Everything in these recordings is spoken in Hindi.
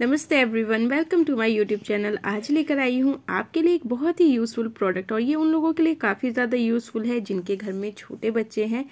नमस्ते everyone, welcome to my YouTube channel. आज लेकर आई हूँ आपके लिए एक बहुत ही यूज़फुल प्रोडक्ट और ये उन लोगों के लिए काफ़ी ज़्यादा यूज़फुल है जिनके घर में छोटे बच्चे हैं।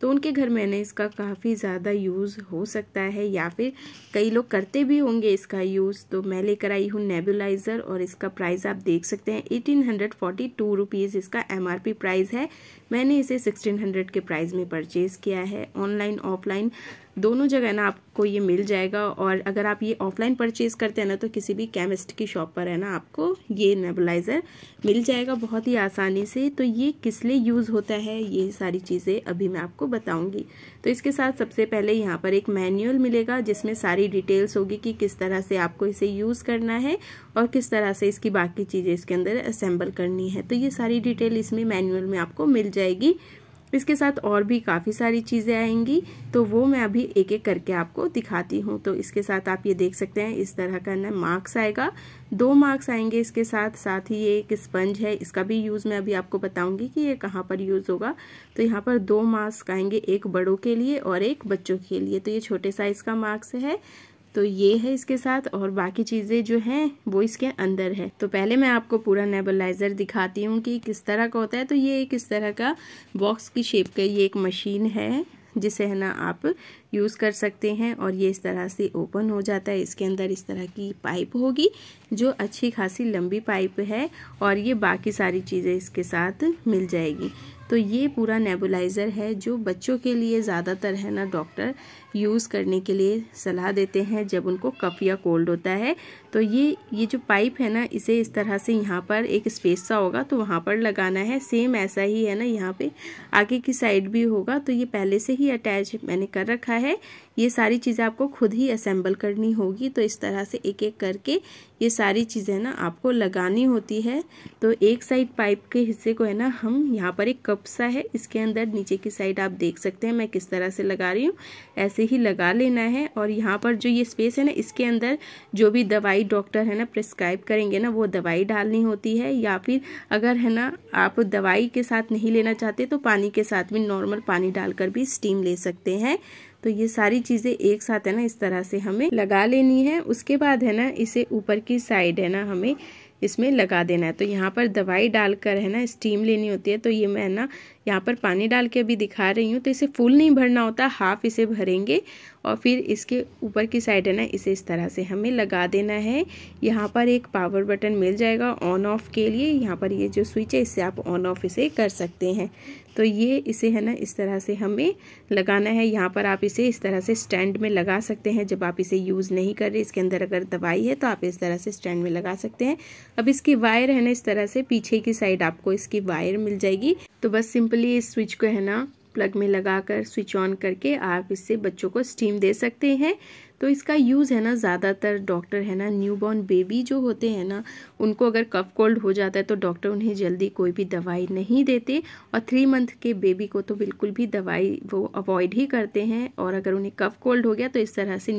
तो उनके घर में ना इसका काफ़ी ज़्यादा यूज़ हो सकता है या फिर कई लोग करते भी होंगे इसका यूज़। तो मैं लेकर आई हूँ नेबुलाइज़र और इसका प्राइस आप देख सकते हैं 1842 रुपीज़ इसका MRP प्राइस है। मैंने इसे 1600 के प्राइस में परचेज़ किया है। ऑनलाइन ऑफलाइन दोनों जगह ना आपको ये मिल जाएगा। और अगर आप ये ऑफलाइन परचेज करते हैं ना तो किसी भी केमिस्ट की शॉप पर है ना आपको ये नेबुलाइज़र मिल जाएगा बहुत ही आसानी से। तो ये किस लिए यूज़ होता है ये सारी चीज़ें अभी मैं आपको बताऊंगी। तो इसके साथ सबसे पहले यहाँ पर एक मैनुअल मिलेगा जिसमें सारी डिटेल्स होगी कि किस तरह से आपको इसे यूज़ करना है और किस तरह से इसकी बाकी चीज़ें इसके अंदर असेंबल करनी है। तो ये सारी डिटेल इसमें मैनुअल में आपको मिल जाएगी। इसके साथ और भी काफ़ी सारी चीज़ें आएंगी तो वो मैं अभी एक एक करके आपको दिखाती हूँ। तो इसके साथ आप ये देख सकते हैं इस तरह का ना मार्क्स आएगा, 2 मार्क्स आएंगे इसके साथ ही ये एक स्पंज है। इसका भी यूज़ मैं अभी आपको बताऊंगी कि ये कहाँ पर यूज़ होगा। तो यहाँ पर 2 मार्क्स आएंगे, एक बड़ों के लिए और एक बच्चों के लिए। तो ये छोटे साइज़ का मार्क्स है। तो ये है इसके साथ और बाकी चीज़ें जो हैं वो इसके अंदर है। तो पहले मैं आपको पूरा नेबुलाइज़र दिखाती हूँ कि किस तरह का होता है। तो ये एक इस तरह का बॉक्स की शेप का ये एक मशीन है जिसे है ना आप यूज़ कर सकते हैं और ये इस तरह से ओपन हो जाता है। इसके अंदर इस तरह की पाइप होगी जो अच्छी खासी लंबी पाइप है और ये बाकी सारी चीज़ें इसके साथ मिल जाएगी। तो ये पूरा नेबुलाइज़र है जो बच्चों के लिए ज़्यादातर है ना डॉक्टर यूज़ करने के लिए सलाह देते हैं जब उनको कफ या कोल्ड होता है। तो ये जो पाइप है ना इसे इस तरह से यहाँ पर एक स्पेस सा होगा तो वहाँ पर लगाना है। सेम ऐसा ही है ना यहाँ पे आगे की साइड भी होगा। तो ये पहले से ही अटैच मैंने कर रखा है। ये सारी चीज़ें आपको खुद ही असेंबल करनी होगी। तो इस तरह से एक एक करके ये सारी चीज़ें ना आपको लगानी होती है। तो एक साइड पाइप के हिस्से को है ना हम यहाँ पर एक कप सा है इसके अंदर नीचे की साइड आप देख सकते हैं मैं किस तरह से लगा रही हूँ, ऐसे ही लगा लेना है। और यहाँ पर जो ये स्पेस है ना इसके अंदर जो भी दवाई डॉक्टर है ना प्रिस्क्राइब करेंगे ना वो दवाई डालनी होती है। या फिर अगर है ना आप दवाई के साथ नहीं लेना चाहते तो पानी के साथ भी नॉर्मल पानी डालकर भी स्टीम ले सकते हैं। तो ये सारी चीज़ें एक साथ है ना इस तरह से हमें लगा लेनी है। उसके बाद है ना इसे ऊपर की साइड है ना हमें इसमें लगा देना है। तो यहाँ पर दवाई डालकर है ना स्टीम लेनी होती है। तो ये मैं ना यहाँ पर पानी डाल के अभी दिखा रही हूँ। तो इसे फुल नहीं भरना होता, हाफ इसे भरेंगे और फिर इसके ऊपर की साइड है ना इसे इस तरह से हमें लगा देना है। यहाँ पर एक पावर बटन मिल जाएगा ऑन ऑफ के लिए। यहाँ पर ये जो स्विच है इससे आप ऑन ऑफ इसे कर सकते हैं। तो ये इसे है ना इस तरह से हमें लगाना है। यहाँ पर आप इसे इस तरह से स्टैंड में लगा सकते हैं जब आप इसे यूज़ नहीं कर रहे। इसके अंदर अगर दवाई है तो आप इस तरह से स्टैंड में लगा सकते हैं। अब इसकी वायर है ना इस तरह से पीछे की साइड आपको इसकी वायर मिल जाएगी। तो बस सिंपली इस स्विच को है ना प्लग में लगाकर स्विच ऑन करके आप इससे बच्चों को स्टीम दे सकते हैं। तो इसका यूज़ है ना ज़्यादातर डॉक्टर है ना न्यूबॉर्न बेबी जो होते हैं ना उनको अगर कफ कोल्ड हो जाता है तो डॉक्टर उन्हें जल्दी कोई भी दवाई नहीं देते और 3 मंथ के बेबी को तो बिल्कुल भी दवाई वो अवॉइड ही करते हैं। और अगर उन्हें कफ कोल्ड हो गया तो इस तरह से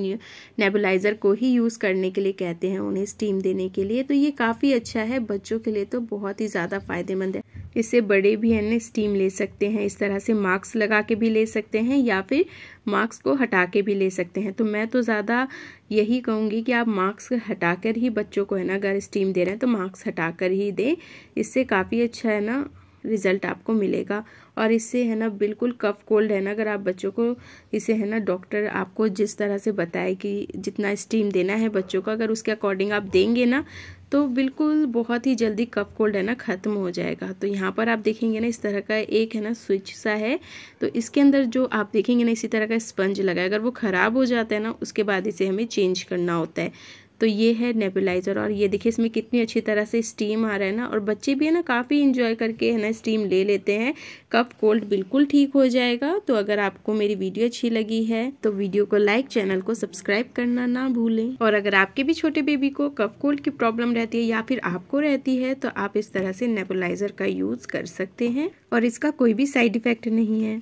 नेबुलाइज़र को ही यूज़ करने के लिए कहते हैं उन्हें स्टीम देने के लिए। तो ये काफ़ी अच्छा है बच्चों के लिए तो बहुत ही ज़्यादा फ़ायदेमंद है। इससे बड़े भी है ना स्टीम ले सकते हैं। इस तरह से मास्क लगा के भी ले सकते हैं या फिर मास्क को हटा के भी ले सकते हैं। तो मैं तो ज़्यादा यही कहूँगी कि आप मास्क हटाकर ही बच्चों को है ना अगर स्टीम दे रहे हैं तो मास्क हटाकर ही दें। इससे काफ़ी अच्छा है ना रिज़ल्ट आपको मिलेगा। और इससे है ना बिल्कुल कफ कोल्ड है ना अगर आप बच्चों को इसे है ना डॉक्टर आपको जिस तरह से बताए कि जितना स्टीम देना है बच्चों को अगर उसके अकॉर्डिंग आप देंगे ना तो बिल्कुल बहुत ही जल्दी कफ कोल्ड है ना ख़त्म हो जाएगा। तो यहाँ पर आप देखेंगे ना इस तरह का एक है ना स्विच सा है। तो इसके अंदर जो आप देखेंगे ना इसी तरह का स्पंज लगा है। अगर वो ख़राब हो जाता है ना उसके बाद इसे हमें चेंज करना होता है। तो ये है नेबुलाइज़र और ये देखिए इसमें कितनी अच्छी तरह से स्टीम आ रहा है ना। और बच्चे भी है ना काफ़ी इंजॉय करके है ना स्टीम ले लेते हैं। कफ कोल्ड बिल्कुल ठीक हो जाएगा। तो अगर आपको मेरी वीडियो अच्छी लगी है तो वीडियो को लाइक, चैनल को सब्सक्राइब करना ना भूलें। और अगर आपके भी छोटे बेबी को कफ कोल्ड की प्रॉब्लम रहती है या फिर आपको रहती है तो आप इस तरह से नेबुलाइज़र का यूज़ कर सकते हैं और इसका कोई भी साइड इफ़ेक्ट नहीं है।